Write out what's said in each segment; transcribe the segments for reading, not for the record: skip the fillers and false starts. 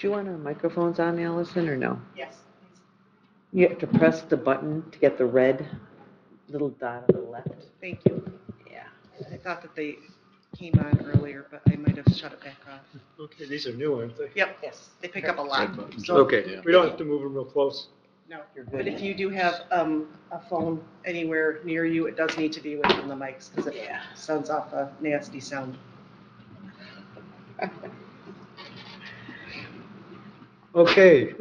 Do you want our microphones on, Allison, or no? Yes. You have to press the button to get the red little dot on the left. Thank you. Yeah. I thought that they came on earlier, but I might have shut it back off. Okay, these are new, aren't they? Yep, yes, they pick up a lot. So, Okay, we don't have to move them real close. no, You're good. but if you do have a phone anywhere near you, it does need to be away from the mics because it sends off a nasty sound. Okay,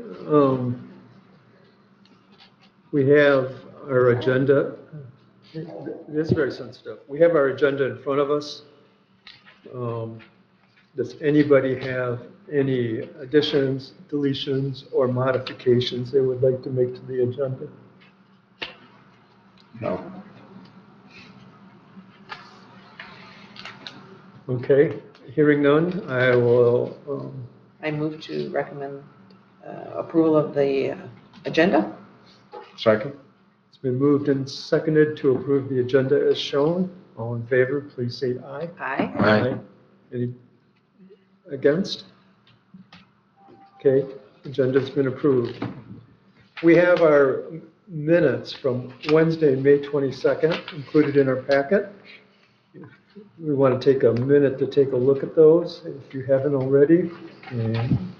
we have our agenda. This is very sensitive. We have our agenda in front of us. Does anybody have any additions, deletions, or modifications they would like to make to the agenda? No. Okay, hearing none, I will, I move to recommend approval of the agenda. Second? it's been moved and seconded to approve the agenda as shown. All in favor, please say aye. Aye. Aye. Any against? Okay, agenda's been approved. We have our minutes from Wednesday, May 22nd, included in our packet. We want to take a minute to take a look at those, if you haven't already. And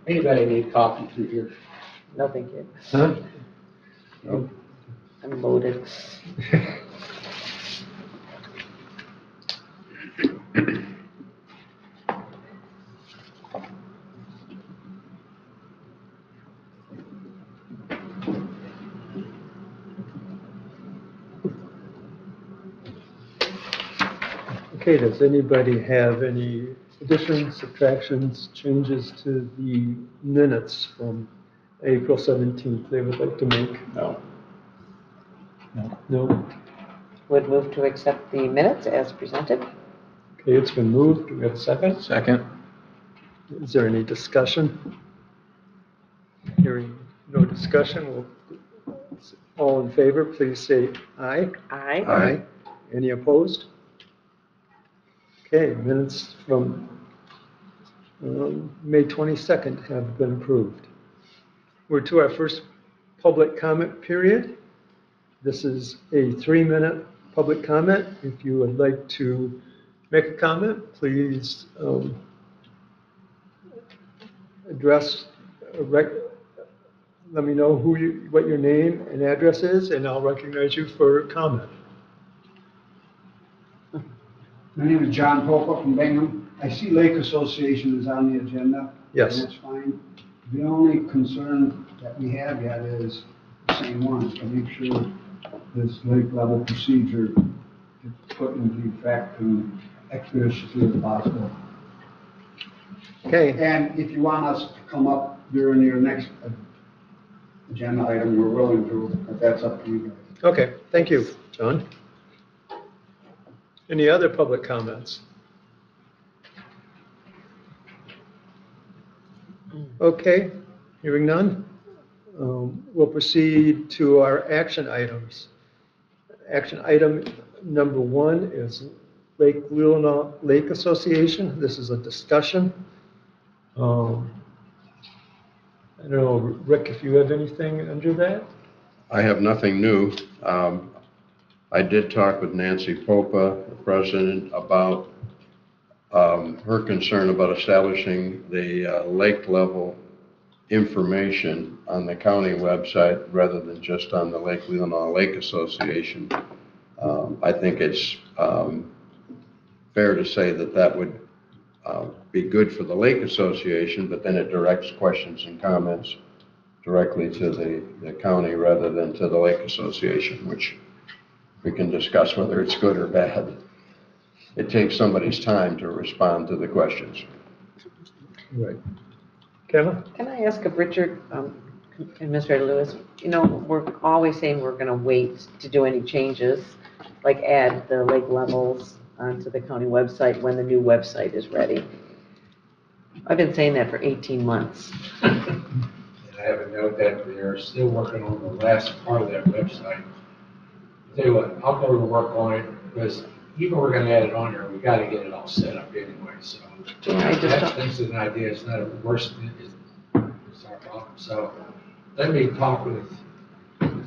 Anybody need coffee through here? No, thank you. huh? No. I'm loaded. Okay, does anybody have any additions, subtractions, changes to the minutes from April 17th they would like to make? No. No? Would move to accept the minutes as presented. Okay, it's been moved. Do we have a second? Second? Is there any discussion? Hearing no discussion, all in favor, please say aye. Aye. Aye. Any opposed? Okay, minutes from May 22nd have been approved. We're to our first public comment period. This is a 3-minute public comment. If you would like to make a comment, please let me know what your name and address is, and I'll recognize you for comment. My name is John Pope from Bingham. I see Lake Association is on the agenda. Yes. And that's fine. The only concern that we have yet is the same one, to make sure this lake level procedure is put into effect and expeditiously as possible. Okay, And if you want us to come up during your next agenda item, we're willing to, but that's up to you guys. Okay, thank you, John. Any other public comments? Okay, hearing none. We'll proceed to our action items. Action item number 1 is Lake Leelanau Lake Association. This is a discussion. I don't know, Rick, if you have anything under that? I have nothing new. I did talk with Nancy Popa, the president, about her concern about establishing the lake level information on the county website rather than just on the Lake Leelanau Lake Association. I think it's fair to say that that would be good for the Lake Association, but then it directs questions and comments directly to the county rather than to the Lake Association, which we can discuss whether it's good or bad. It takes somebody's time to respond to the questions. Right. Kevin? Can I ask of Richard, Administrator Lewis, we're always saying we're going to wait to do any changes, like add the lake levels onto the county website when the new website is ready. I've been saying that for 18 months. And I have a note that they're still working on the last part of that website. Tell you what, I'll go to work on it, because even we're gonna add it on there, we gotta get it all set up anyway, so. Yeah, I just That's don't- thinks it's an idea, it's not a worst, it's our problem, so let me talk with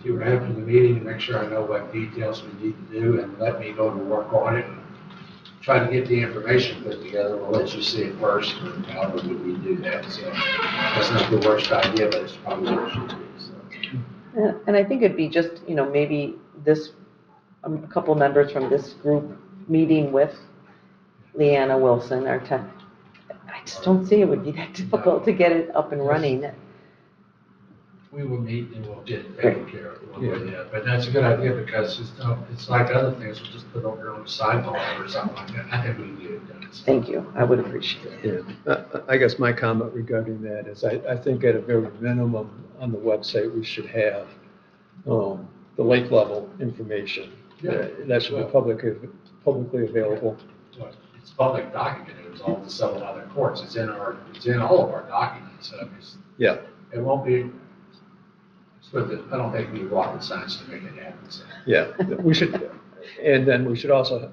you after the meeting to make sure I know what details we need to do, and let me go to work on it. Try to get the information put together, we'll let you see it first, and however we do that, so. That's not the worst idea, but it's probably what it should be, so. And I think it'd be just, maybe this, a couple members from this group meeting with Leanna Wilson, our tech. I just don't see it would be that difficult to get it up and running. We will meet and we'll get it taken care of. But that's a good idea, because it's like other things, we'll just put over on the sidewalk or something like that. I think we can get it done. So. Thank you, I would appreciate it. Yeah, I guess my comment regarding that is I think at a very minimum on the website, we should have the lake level information. Yeah. That should be publicly available. Well, it's public document, it was all the several other courts, it's in all of our documents, so Yeah. it won't be, I don't think we need rocket science to make it happen, so. Yeah, we should, and then we should also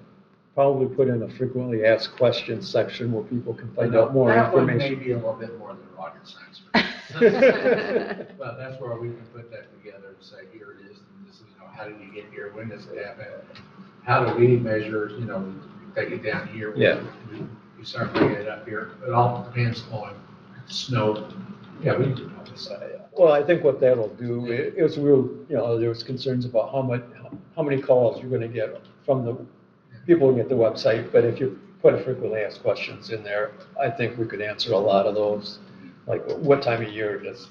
probably put in a frequently asked questions section where people can find out more That one information. may be a little bit more than rocket science. But that's where we can put that together and say, here it is, and this is, how did you get here, when does it happen? How do we measure, take it down here? Yeah. We start bringing it up here, it all depends on snow. Yeah, we can do all this. Well, I think what that'll do, it was real, there was concerns about how many calls you're gonna get from the people looking at the website, but if you put a frequently asked questions in there, I think we could answer a lot of those. Like, what time of year does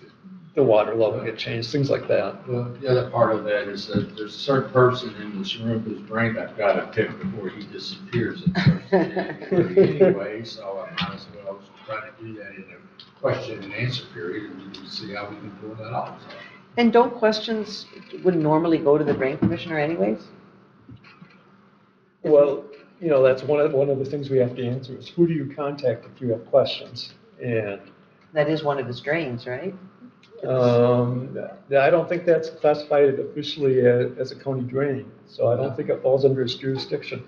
the water level get changed, things like that. Well, the other part of that is that there's a certain person in this room whose brain I've got to pick before he disappears anyway, so I might as well try to do that in a question and answer period, and we can see how we can pull that off. So. And don't questions would normally go to the drain commissioner anyways? Well, that's one of the things we have to answer is who do you contact if you have questions? And That is one of his drains, right? I don't think that's classified officially as a county drain, so I don't think it falls under his jurisdiction.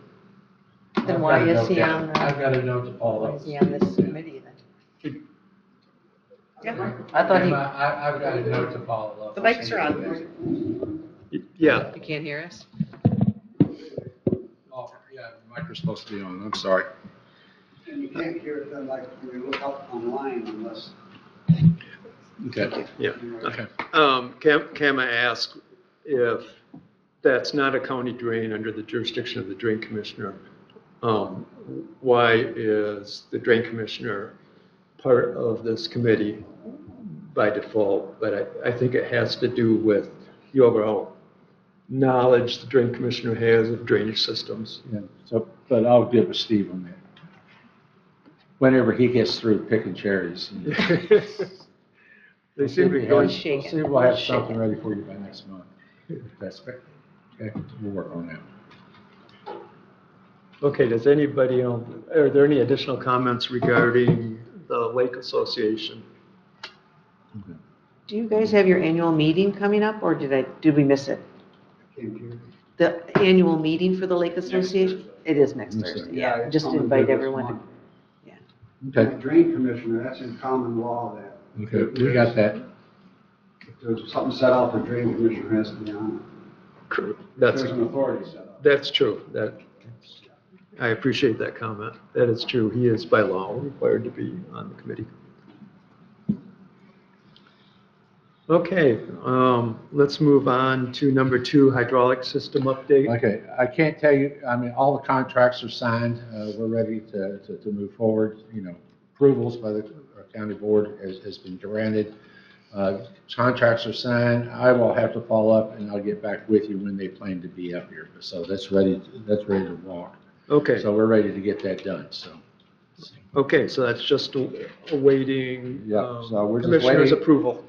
Then why is he on, I've got a note to why follow. is he on this committee then? Yeah, I thought he, I've got a note to follow up. the mics are on. Yeah, you can't hear us? Oh, yeah, the mic is supposed to be on, I'm sorry. And you can't hear it then like when you look up online unless. Okay. yeah. Okay. Kama asked if that's not a county drain under the jurisdiction of the drain commissioner, why is the drain commissioner part of this committee by default? But I think it has to do with the overall knowledge the drain commissioner has of drainage systems. Yeah, so, but I'll get with Steve on that. Whenever he gets through picking cherries. They seem to be going, Shake it. See, we'll have Shake something it. ready for you by next month. If that's fair. Okay, we'll work on that. okay, does anybody, are there any additional comments regarding the Lake Association? Do you guys have your annual meeting coming up, or did we miss it? Can't hear. The annual meeting for the Lake Association? It is next Next Thursday, Thursday. yeah. it's Just coming invite due this everyone. month. Okay, The drain commissioner, that's in common law that. okay, we got that. If there's something set out, the drain commissioner has to be on it. That's, There's an authority set up. that's true. I appreciate that comment. That is true. He is by law required to be on the committee. Okay, let's move on to number 2, hydraulic system update. Okay, I can't tell you, I mean, all the contracts are signed, we're ready to move forward, you know, approvals by the county board has been granted. Contracts are signed, I will have to follow up and I'll get back with you when they plan to be up here, so that's ready to walk. Okay, So we're ready to get that done, so. okay, so that's just awaiting Yeah, so we're just commissioner's waiting. approval.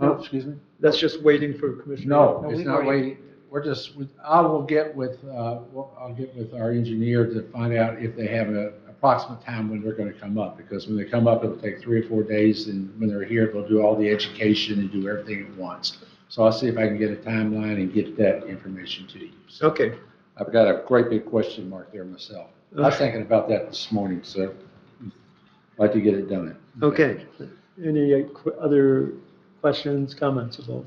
Oh, excuse me? That's just waiting for commissioner. No, No, it's we've not already- waiting, I'll get with our engineer to find out if they have an approximate time when they're gonna come up, because when they come up, it'll take 3 or 4 days, and when they're here, they'll do all the education and do everything at once. So I'll see if I can get a timeline and get that information to you. So Okay, I've got a great big question mark there myself. I was thinking about that this morning, so I'd like to get it done. okay. Any other questions, comments about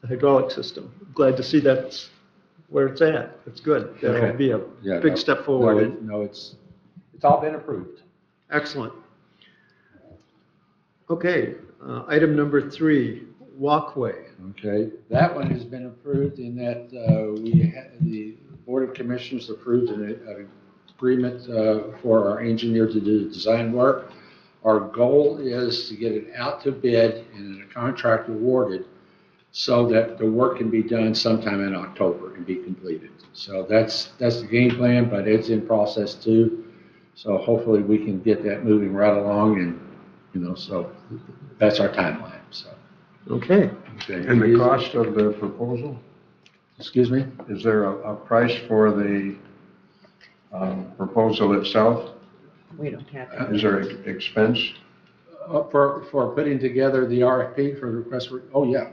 the hydraulic system? Glad to see that's where it's at. It's good. That'll Okay. be a Yeah, big no, step forward. No, it's all been approved. Excellent. Okay, item number 3, walkway. Okay, that one has been approved in that the Board of Commissioners approved an agreement for our engineer to do the design work. Our goal is to get it out to bid and a contract awarded so that the work can be done sometime in October and be completed. So that's the game plan, but it's in process too. So hopefully we can get that moving right along, and, you know, so that's our timeline, so. Okay, Okay. And the cost of the proposal, Excuse me? is there a price for the proposal itself? We don't have that. Is there an expense? For putting together the RFP for the request for, oh, yeah.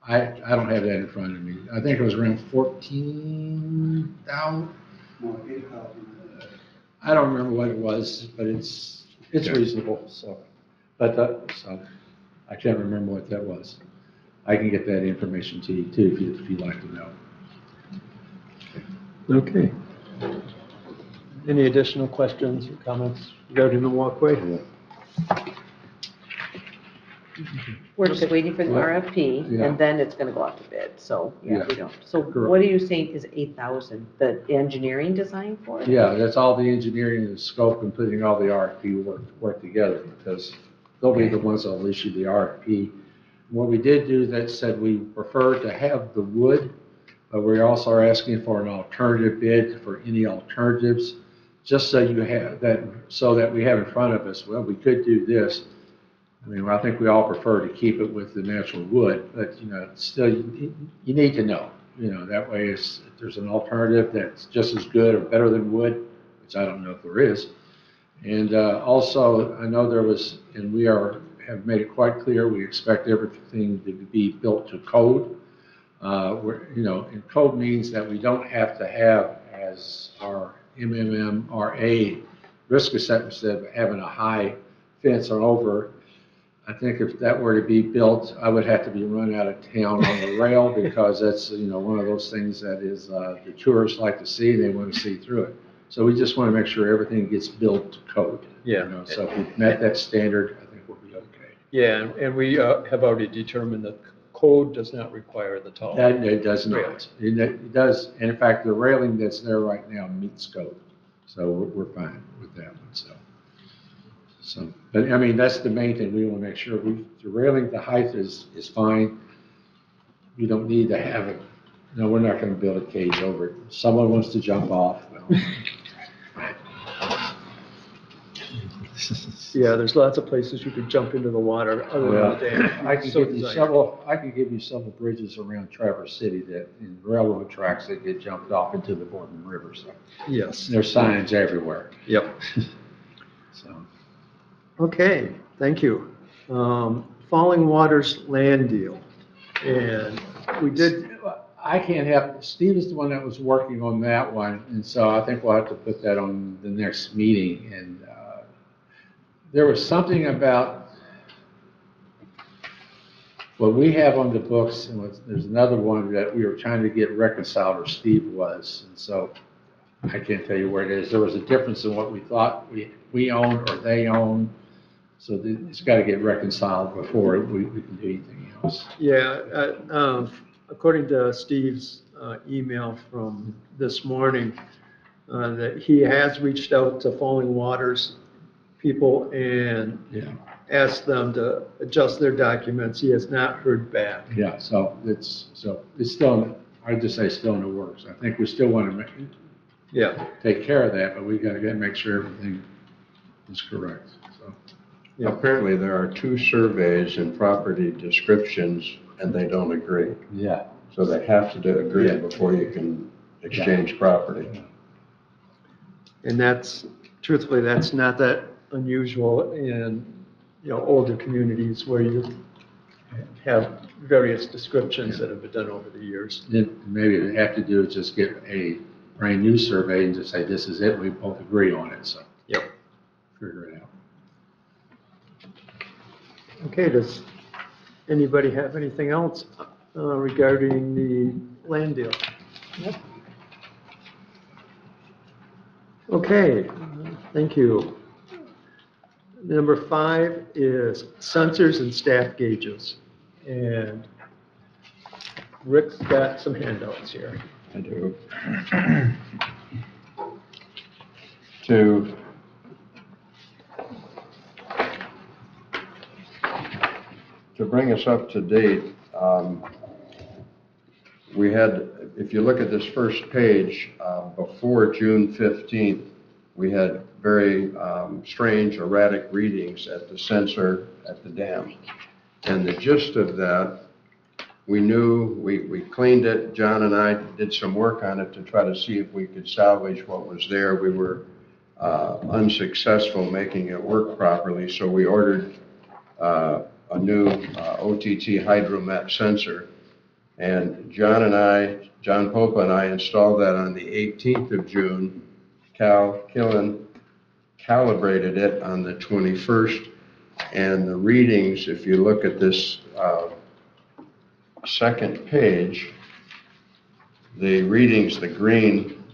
I don't have that in front of me. I think it was around 14,000. No, 8,000. I don't remember what it was, but it's Okay. reasonable, so. But, so, I can't remember what that was. I can get that information to you too, if you'd like to know. okay. Any additional questions or comments regarding the walkway? We're just waiting for the Yeah. RFP, Yeah. and then it's gonna go out to bid, so, yeah, Yeah. we don't. So Correct. what are you saying is 8,000, the engineering design for it? Yeah, that's all the engineering and scope and putting all the RFP work together, because they'll be the ones that'll issue the RFP. What we did do, that said we prefer to have the wood, but we also are asking for an alternative bid for any alternatives, just so you have that, so that we have in front of us, well, we could do this. I mean, I think we all prefer to keep it with the natural wood, but, you know, still, you need to know, you know, that way if there's an alternative that's just as good or better than wood, which I don't know if there is. And also, I know there was, and we have made it quite clear, we expect everything to be built to code. You know, and code means that we don't have to have as our MMMRA risk assessment said, having a high fence or over. I think if that were to be built, I would have to be run out of town on a rail, because that's, you know, one of those things that is, the tourists like to see, they want to see through it. So we just want to make sure everything gets built to code. Yeah. You know, so if we've met that standard, I think we'll be okay. Yeah, and we have already determined that code does not require the tall. That, it does Really? not. It does, and in fact, the railing that's there right now meets code. So we're fine with that one, so. But I mean, that's the main thing. We want to make sure the railing, the height is fine. You don't need to have it. No, we're not going to build a cage over it. Someone wants to jump off, well. Yeah, there's lots of places you could jump into the water other than Well, the dam. I could So give you designed. I could give you several bridges around Traverse City that, in railroad tracks that get jumped off into the Boardman River, so. Yes, There's signs everywhere, yep. so. Okay, thank you. Falling Waters land deal. And we did, I can't have, Steve is the one that was working on that one, and so I think we'll have to put that on the next meeting. And there was something about what we have on the books, and there's another one that we were trying to get reconciled, or Steve was, and so I can't tell you where it is. There was a difference in what we thought we owned or they owned, so it's got to get reconciled before we can do anything else. yeah, according to Steve's email from this morning, that he has reached out to Falling Waters people and Yeah. asked them to adjust their documents. He has not heard back. Yeah, so it's still, I'd just say still in the works. I think we still want to Yeah, take care of that, but we got to make sure everything is correct, so. yeah, Apparently, there are 2 surveys and property descriptions, and they don't agree. Yeah. So they have to agree Yeah. before you can exchange property. and that's, truthfully, that's not that unusual in, older communities where you have various descriptions that have been done over the years. Then maybe what we have to do is just get a brand new survey and just say, this is it, we both agree on it, so. Yep. Figure it out. Okay, does anybody have anything else regarding the land deal? Okay, thank you. Number 5 is sensors and staff gauges. And Rick's got some handouts here. I do. To bring us up to date, we had, if you look at this first page, before June 15th, we had very strange, erratic readings at the sensor at the dam. And the gist of that, we knew, we cleaned it, John and I did some work on it to try to see if we could salvage what was there. We were unsuccessful making it work properly, so we ordered a new OTT hydromet sensor. And John Popa and I installed that on the 18th of June. Cal Killen calibrated it on the 21st. And the readings, if you look at this second page, the readings, the green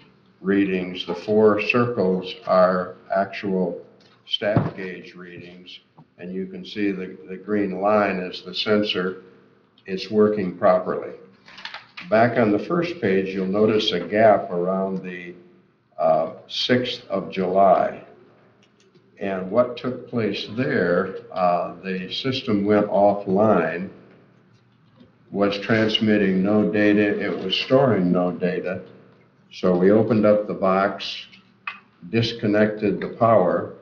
readings, the 4 circles are actual staff gauge readings. And you can see the green line is the sensor. It's working properly. Back on the first page, you'll notice a gap around the 6th of July. And what took place there, the system went offline, was transmitting no data, it was storing no data. So we opened up the box, disconnected the power,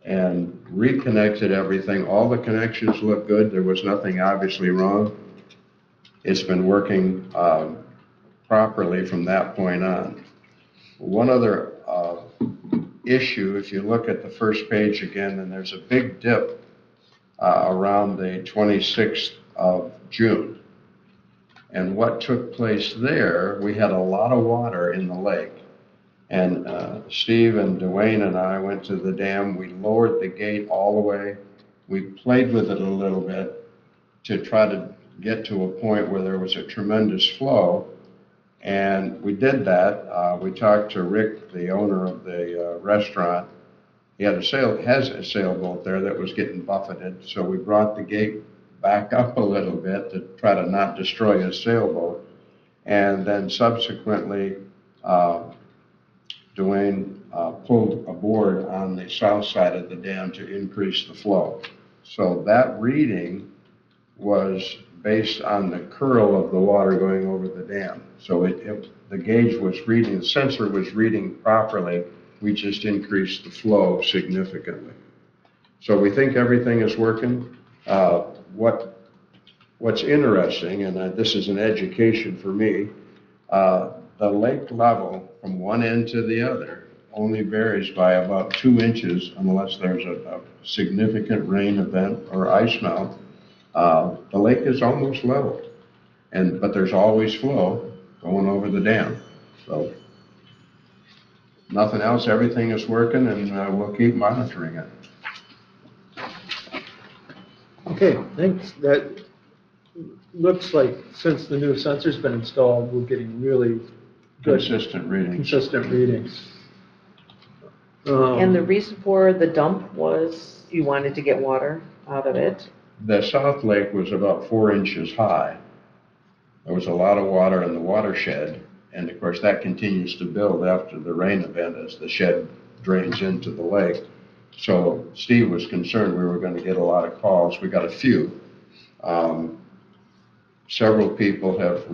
and reconnected everything. All the connections look good, there was nothing obviously wrong. It's been working properly from that point on. One other issue, if you look at the first page again, then there's a big dip around the 26th of June. And what took place there, we had a lot of water in the lake. And Steve and Dwayne and I went to the dam. We lowered the gate all the way. We played with it a little bit to try to get to a point where there was a tremendous flow. And we did that. We talked to Rick, the owner of the restaurant. He had has a sailboat there that was getting buffeted. So we brought the gate back up a little bit to try to not destroy his sailboat. And then subsequently, Dwayne pulled a board on the south side of the dam to increase the flow. So that reading was based on the curl of the water going over the dam. So the gauge was reading, the sensor was reading properly. We just increased the flow significantly. So we think everything is working. What's interesting, and this is an education for me, the lake level from one end to the other only varies by about 2 inches unless there's a significant rain event or ice melt. The lake is almost level, but there's always flow going over the dam. So nothing else, everything is working, and we'll keep monitoring it. Okay, thanks. That looks like since the new sensor's been installed, we're getting really good, Consistent readings. consistent readings. And the reason for the dump was you wanted to get water out of it. The South Lake was about 4 inches high. There was a lot of water in the watershed, and of course that continues to build after the rain event as the shed drains into the lake. So Steve was concerned we were going to get a lot of calls. We got a few. Several people have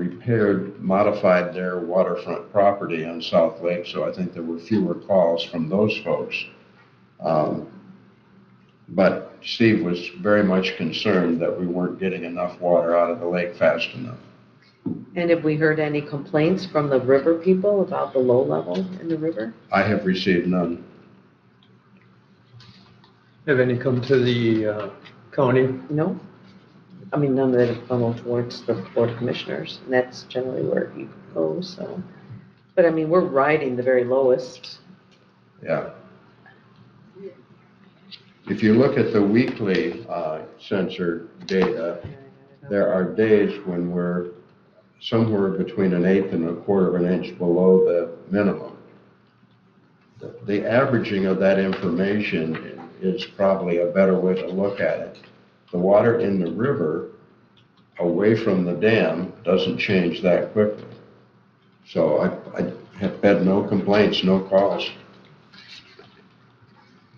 modified their waterfront property on South Lake, so I think there were fewer calls from those folks. But Steve was very much concerned that we weren't getting enough water out of the lake fast enough. And have we heard any complaints from the river people about the low level in the river? I have received none. Have any come to the county? No? I mean, none that have come towards the Board of Commissioners, and that's generally where you go, so. But I mean, we're riding the very lowest. Yeah. If you look at the weekly sensor data, there are days when we're somewhere between 1/8 and 1/4 of an inch below the minimum. The averaging of that information is probably a better way to look at it. The water in the river away from the dam doesn't change that quickly. So I have had no complaints, no calls.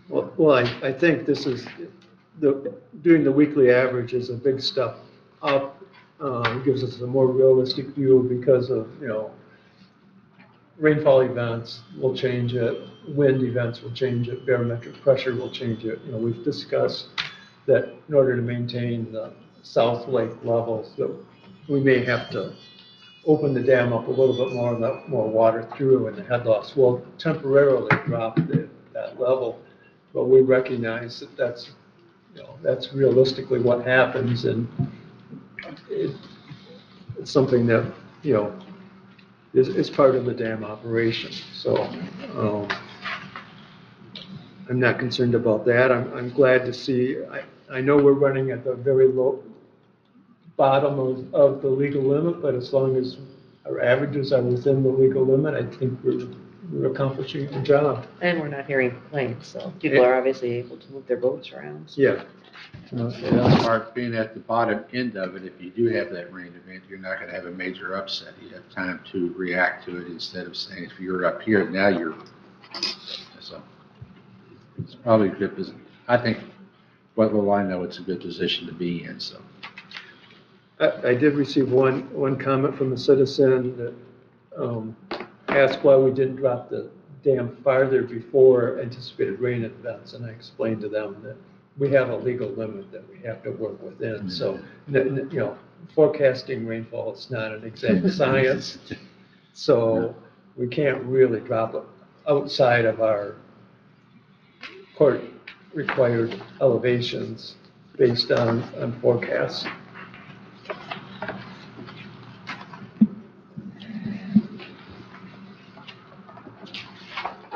Well, I think this is, doing the weekly average is a big step up. Gives us a more realistic view because of, rainfall events will change it, wind events will change it, barometric pressure will change it. We've discussed that in order to maintain the South Lake levels, that we may have to open the dam up a little bit more and let more water through, and the head loss will temporarily drop that level. But we recognize that that's realistically what happens, and it's something that, is part of the dam operation. So I'm not concerned about that. I'm glad to see, I know we're running at the very low bottom of the legal limit, but as long as our averages are within the legal limit, I think we're accomplishing the job. And we're not hearing complaints, so people are obviously able to move their boats around. So. Yeah. The other part, being at the bottom end of it, if you do have that rain event, you're not going to have a major upset. You have time to react to it instead of saying, if you're up here, now you're, so it's probably a good position. I think, what little I know, it's a good position to be in, so. I did receive one comment from a citizen that asked why we didn't drop the dam farther before anticipated rain events, and I explained to them that we have a legal limit that we have to work within. So, forecasting rainfall is not an exact science. So we can't really drop it outside of our court-required elevations based on forecasts.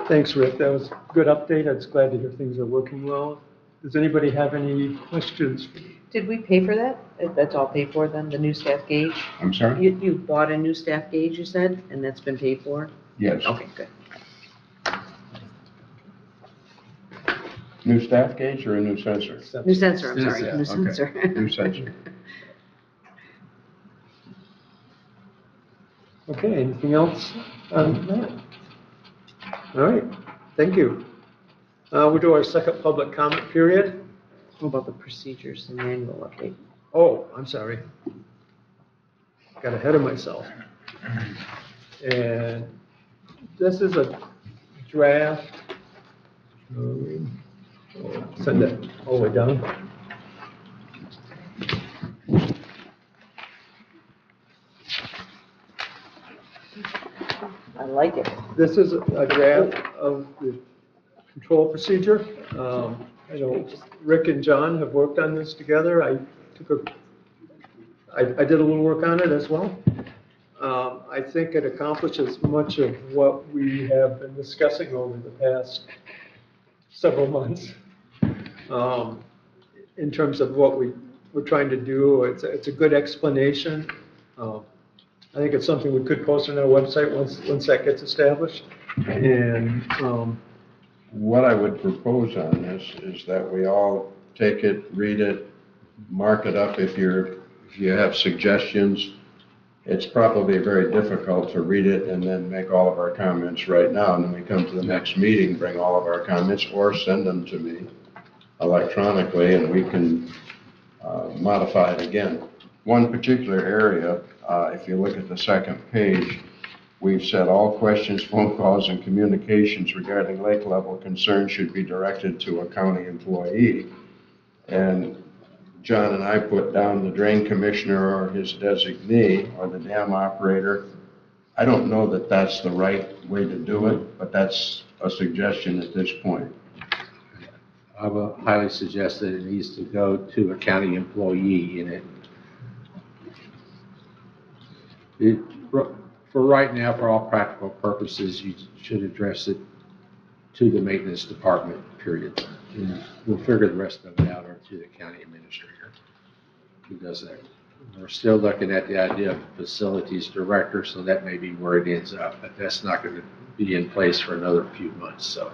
Thanks, Rick. That was a good update. I was glad to hear things are working well. Does anybody have any questions? Did we pay for that? That's all paid for then, the new staff gauge? I'm sorry? You bought a new staff gauge, you said, and that's been paid for? Yes. Okay, good. New staff gauge or a new sensor? New sensor, I'm sorry, Yeah, new okay. sensor. New sensor. Okay, anything else on that? All right, thank you. We'll do our second public comment period. What about the procedures and manual update? Oh, I'm sorry. Got ahead of myself. And this is a draft. Send that all the way down. I like it. This is a draft of the control procedure. I know Rick and John have worked on this together. I did a little work on it as well. I think it accomplishes much of what we have been discussing over the past several months. In terms of what we're trying to do, it's a good explanation. I think it's something we could post on our website once that gets established. And What I would propose on this is that we all take it, read it, mark it up if you have suggestions. It's probably very difficult to read it and then make all of our comments right now, and then we come to the next meeting, bring all of our comments, or send them to me electronically, and we can modify it again. One particular area, if you look at the second page, we've said all questions, phone calls, and communications regarding lake level concerns should be directed to a county employee. And John and I put down the drain commissioner or his designee or the dam operator. I don't know that that's the right way to do it, but that's a suggestion at this point. I would highly suggest that it needs to go to a county employee in it. For right now, for all practical purposes, you should address it to the maintenance department, period. And we'll figure the rest of it out, or to the county administrator who does that. We're still looking at the idea of facilities director, so that may be where it ends up, but that's not going to be in place for another few months, so.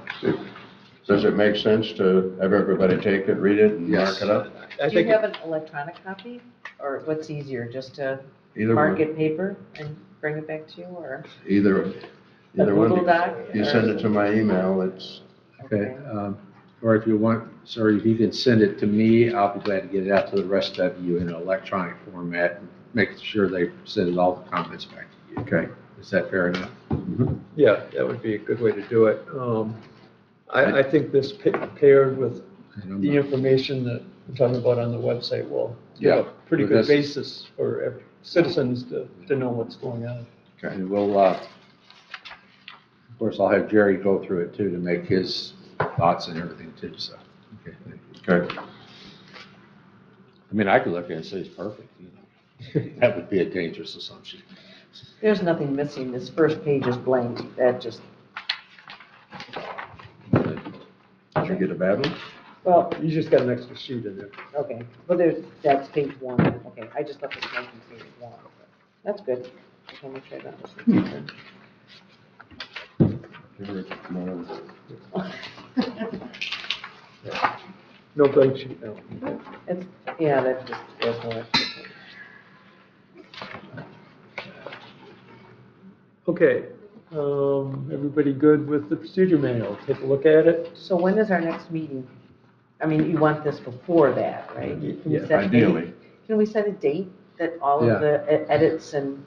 Does it make sense to have everybody take it, read it, and mark it up? I Do you think have an electronic copy? Or what's easier, just to Either mark one. it paper and bring it back to you, or Either a one. Google Doc? If you or- send it to my email, it's, Okay, or if you want, sir, if you can send it to me, I'll be glad to get it out to the rest of you in an electronic format, and make sure they send all the comments back to you. okay. Is that fair enough? Yeah, that would be a good way to do it. I think this paired with And I'm the not- information that we're talking about on the website will give Yeah. a pretty But good that's- basis for citizens to know what's going on. And we'll, of course, I'll have Jerry go through it too, to make his thoughts and everything too, so. Okay, thank you. Okay. I mean, I could look at it and say it's perfect, you know. That would be a dangerous assumption. There's nothing missing, this first page is blank, that just, Did you get a bad one? well, You just got an extra sheet in there. okay, well, that's page one, okay, I just left this blank in page one. That's good. Just want to make sure I got this. Give her tomorrow. No blank sheet, no. It's, yeah, that just, there's no extra page. Okay, everybody good with the procedure manual? Take a look at it. So when is our next meeting? I mean, you want this before that, right? Can we Yeah, set a date? Ideally. Can we set a date that all Yeah. of the edits and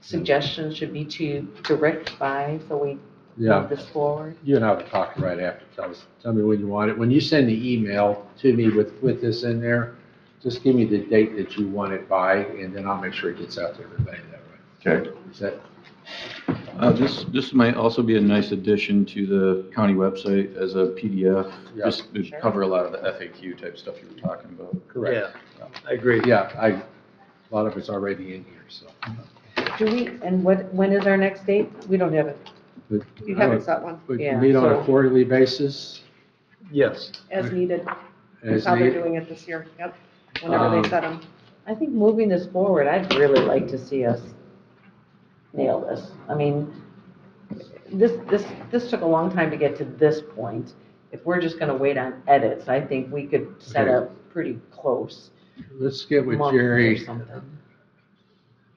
suggestions should be to Rick by, so we Yeah. move this forward? You and I will talk right after. Tell me when you want it. When you send the email to me with this in there, just give me the date that you want it by, and then I'll make sure it gets out to everybody that way. Okay. Is that, This might also be a nice addition to the county website as a PDF, Yeah. just to Sure. cover a lot of the FAQ type stuff you were talking about. correct? Yeah, I agree. Yeah, a lot of it's already in here, so. Do we, and when is our next date? We don't have it. But You haven't set one, we Yeah, can meet on a so- quarterly basis Yes. as needed. as That's how they're needed. doing it this year, yep, whenever they set them. I think moving this forward, I'd really like to see us nail this. I mean, this took a long time to get to this point. If we're just gonna wait on edits, I think we could set Okay. up pretty close. Let's get with month or Jerry. something.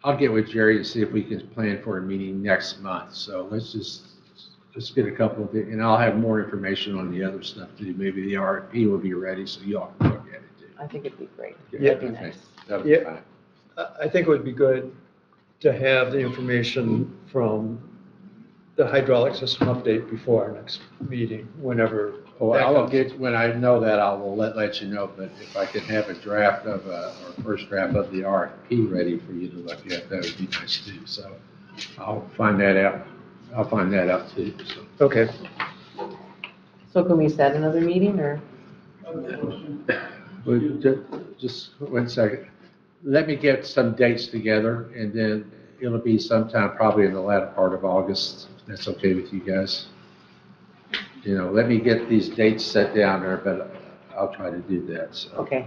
I'll get with Jerry to see if we can plan for a meeting next month. So let's get a couple of it, and I'll have more information on the other stuff too. Maybe the RFP will be ready, so y'all can look at it too. I think it'd be great. Yeah. That'd be Okay. nice. That'll be Yeah. fine. I think it would be good to have the information from the hydraulic system update before our next meeting, whenever Oh, that I will comes. get, when I know that, I will let you know, but if I could have a draft of, or first draft of the RFP ready for you to look at, that would be nice too, so I'll find that out. I'll find that out too, so. Okay. So can we set another meeting, or? Well, just 1 second. Let me get some dates together, and then it'll be sometime probably in the latter part of August. If that's okay with you guys? You know, let me get these dates set down there, but I'll try to do that, so, Okay,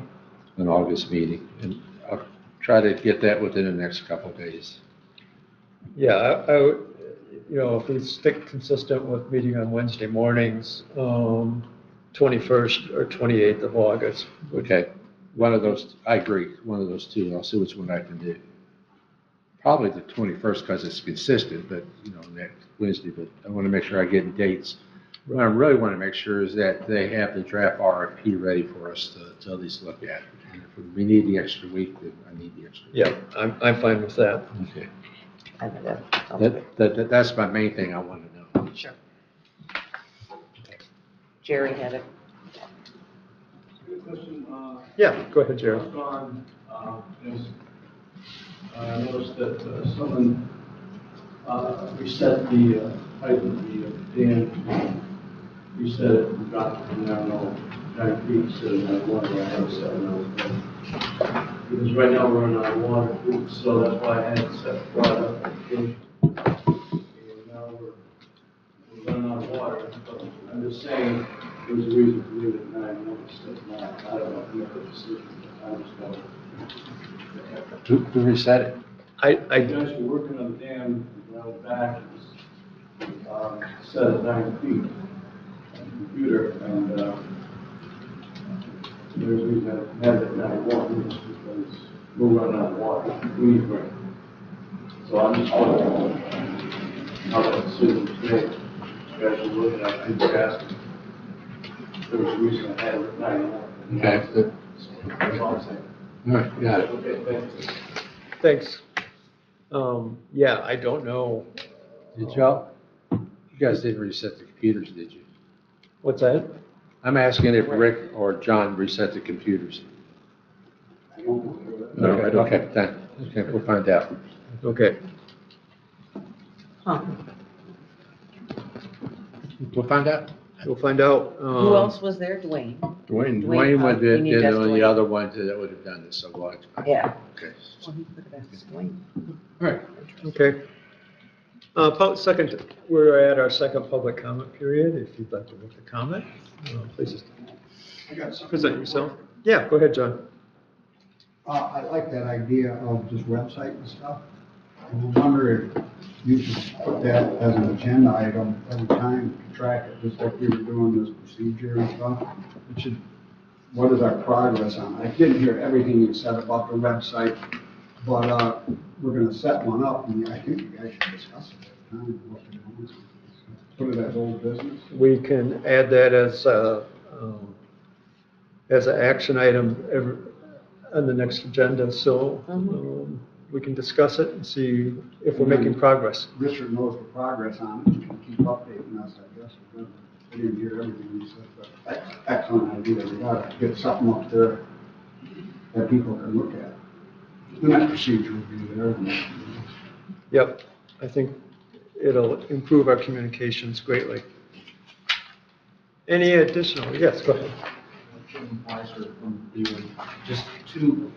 an August meeting. And I'll try to get that within the next couple of days. Yeah, I would, if we stick consistent with meeting on Wednesday mornings, 21st or 28th of August. Okay? One of those, I agree, one of those two. I'll see which one I can do. Probably the 21st because it's consistent, but, next Wednesday, but I want to make sure I get dates. What I really want to make sure is that they have the draft RFP ready for us to at least look at. And if we need the extra week, then I need the extra week. Yeah, I'm fine with that. Okay. I know that. Sounds good. That's my main thing I want to know. Sure. Jerry had it. Good question, Yeah, go ahead, Jerry. on, is, I noticed that someone reset the height of the dam, reset it and dropped it from, I don't know, 9 feet to 1, I have 7 because right now we're running out of water, so that's why I had to set brought up application. And now we're running out of water, but I'm just saying, there's a reason to leave it at 9, instead of 9. I don't know if you make a decision, I just don't. Who reset it? I You guys were working on the dam, well back, set at 9 feet on the computer, and there's a reason I had it at 9.1, is because we're running out of water, we need rain. So I'm just wondering how that decision was made. You guys were looking at, I just asked, there was a reason I had it at 9.1. Okay. That's all I'm saying. All right, got it. Okay, thanks. Thanks. Yeah, I don't know. Did y'all? You guys didn't reset the computers, did you? What's that? I'm asking if Rick or John reset the computers. No, Okay. okay, okay, we'll find out. Okay. Huh. We'll find out. We'll find out. Who else was there? Dwayne? Dwayne, Dwayne would you have need been that's on the Dwayne. other ones that would have done this, so what? Yeah. Okay. Well, he could have asked Dwayne. All right. Okay. Second, we're at our second public comment period. If you'd like to make a comment, please I got something. present yourself. Yeah, go ahead, John. I like that idea of this website and stuff. I wonder if you should put that as an agenda item every time to track it, just like we were doing this procedure and stuff. It should, what is our progress on it? I didn't hear everything you said about the website, but we're gonna set one up, and I think you guys should discuss it at the time, what we're doing. Put it as old business. We can add that as an action item on the next agenda, so we can discuss it and see if we're making progress. Richard knows the progress on it, he can keep updating us, I guess. I didn't hear everything you said, but excellent idea, we gotta get something up there that people can look at. And that procedure will be there. Yep, I think it'll improve our communications greatly. Any additional? Yes, go ahead. Jim Weiser from Leland. Just 2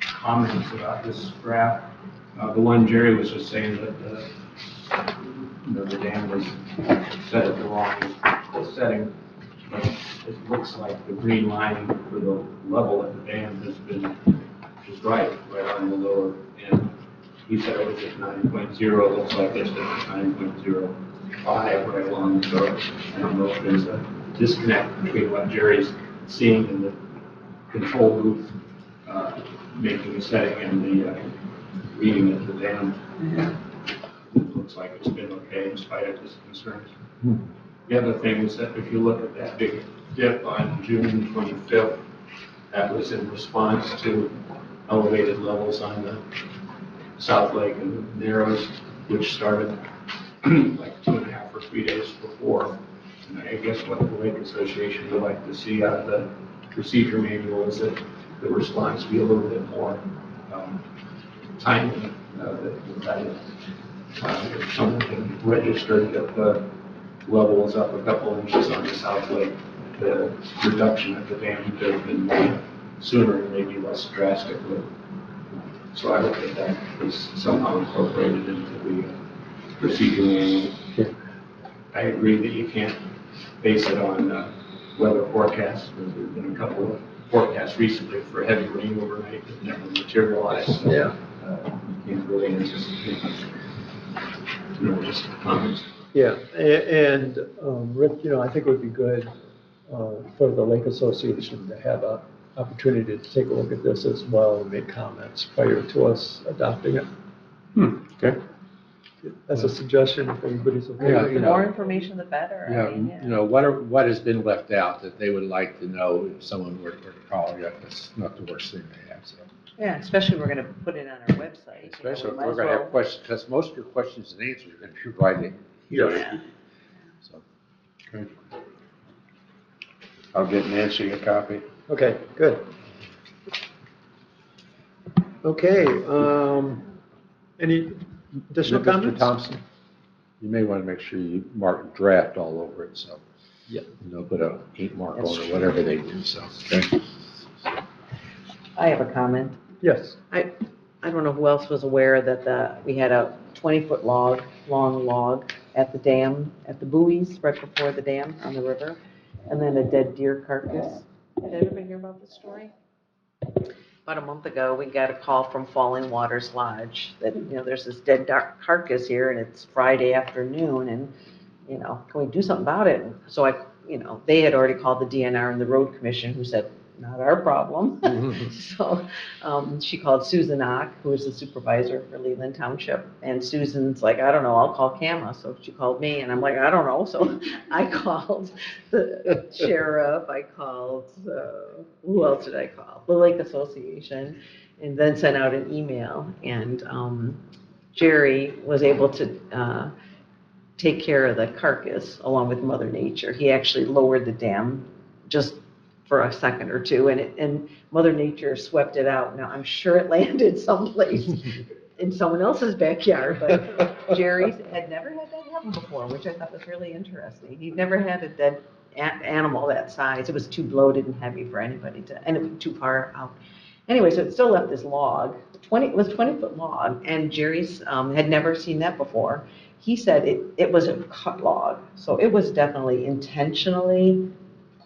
comments about this graph. The one Jerry was just saying that the dam was set at the wrong setting. But it looks like the green line for the level at the dam has been just right on the lower end. He said it was at 9.0, looks like it's at 9.05 right along the road. I don't know if there's a disconnect between what Jerry's seeing in the control booth, making the setting and the reading at the dam. It looks like it's been okay in spite of his concerns. The other thing is that if you look at that big dip on June 25th, that was in response to elevated levels on the South Lake and Narrows, which started like 2.5 or 3 days before. I guess what the Lake Association would like to see out of the procedure manual is that the response be a little bit more timely. If someone can register that the level is up a couple inches on the south lake, the reduction at the dam could have been made sooner and maybe less drastically. So I hope that that is somehow incorporated into the procedure manual. I agree that you can't base it on weather forecasts. There's been a couple of forecasts recently for heavy rain overnight that never materialized. So, Yeah. you can't really anticipate just comments. Yeah, and Rick, I think it would be good for the Lake Association to have an opportunity to take a look at this as well and make comments prior to us adopting it. Okay. As a suggestion, if everybody's okay. Yeah, with The it. more information, the better. I mean, Yeah, what has been left out that they would like to know if someone were to call you, that's not the worst thing they have, so. Yeah, especially we're gonna put it on our website. Especially if we might we're as gonna well- have questions, because most of your questions and answers are gonna be right in here. Yeah. So, Okay. I'll get Nancy a copy. Okay, good. Okay, any additional Mr. comments? Thompson, you may want to make sure you mark draft all over it, so. Yeah. Put a ink mark That's on it, true. whatever they do, so. I have a comment. Yes. I don't know who else was aware that we had a 20-foot long log at the dam, at the buoys right before the dam on the river, and then a dead deer carcass. Did everybody hear about this story? About a month ago, we got a call from Falling Waters Lodge that, there's this dead carcass here and it's Friday afternoon and, can we do something about it? So they had already called the DNR and the road commission who said, not our problem. So she called Susan Ock, who is the supervisor for Leland Township. And Susan's like, I don't know, I'll call Kama. So she called me and I'm like, I don't know. So I called the sheriff, I called, who else did I call? The Lake Association, and then sent out an email. And Jerry was able to take care of the carcass along with Mother Nature. He actually lowered the dam just for a second or two, and Mother Nature swept it out. Now, I'm sure it landed someplace in someone else's backyard, but Jerry had never had that happen before, which I thought was really interesting. He'd never had a dead animal that size. It was too bloated and heavy for anybody and it was too far out. Anyway, so it still left this log. It was a 20-foot log, and Jerry's had never seen that before. He said it was a cut log, so it was definitely intentionally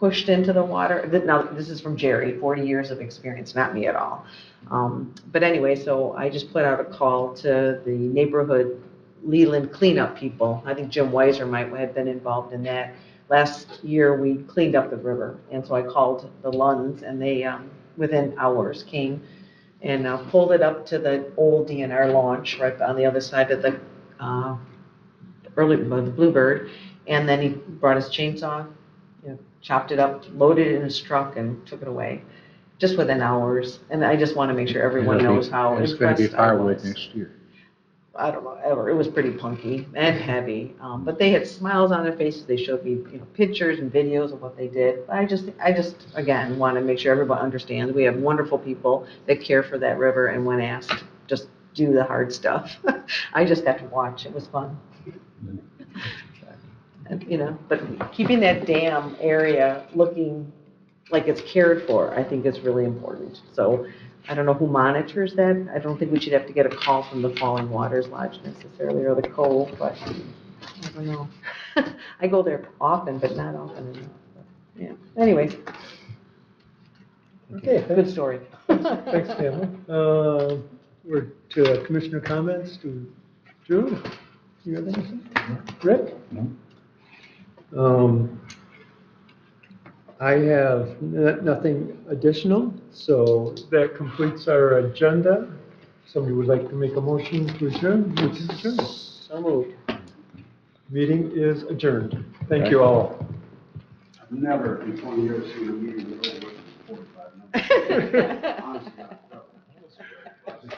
pushed into the water. Now, this is from Jerry, 40 years of experience, not me at all. But anyway, so I just put out a call to the neighborhood Leland cleanup people. I think Jim Weiser might have been involved in that. Last year, we cleaned up the river, and so I called the Lunds, and they, within hours, came and pulled it up to the old DNR launch right on the other side of the Bluebird, and then he brought his chainsaw, chopped it up, loaded it in his truck, and took it away, just within hours. And I just want to make sure everyone knows how It's going to be impressed I firewood was. next year. I don't know, ever. It was pretty punky and heavy, but they had smiles on their faces. They showed me, pictures and videos of what they did. I just, again, want to make sure everyone understands. We have wonderful people that care for that river, and when asked, just do the hard stuff. I just got to watch. It was fun. And, but keeping that dam area looking like it's cared for, I think is really important. So I don't know who monitors that. I don't think we should have to get a call from the Falling Waters Lodge necessarily, or the Cove, but I don't know. I go there often, but not often enough. But, yeah. Anyways, Okay, good story. Thanks, Cameron. We're to commissioner comments to Drew. You have anything? Rick? No. I have nothing additional, so that completes our agenda. Somebody would like to make a motion to adjourn? We can adjourn. So moved. Meeting is adjourned. Thank you all. I've never in 20 years seen a meeting with over 45 minutes.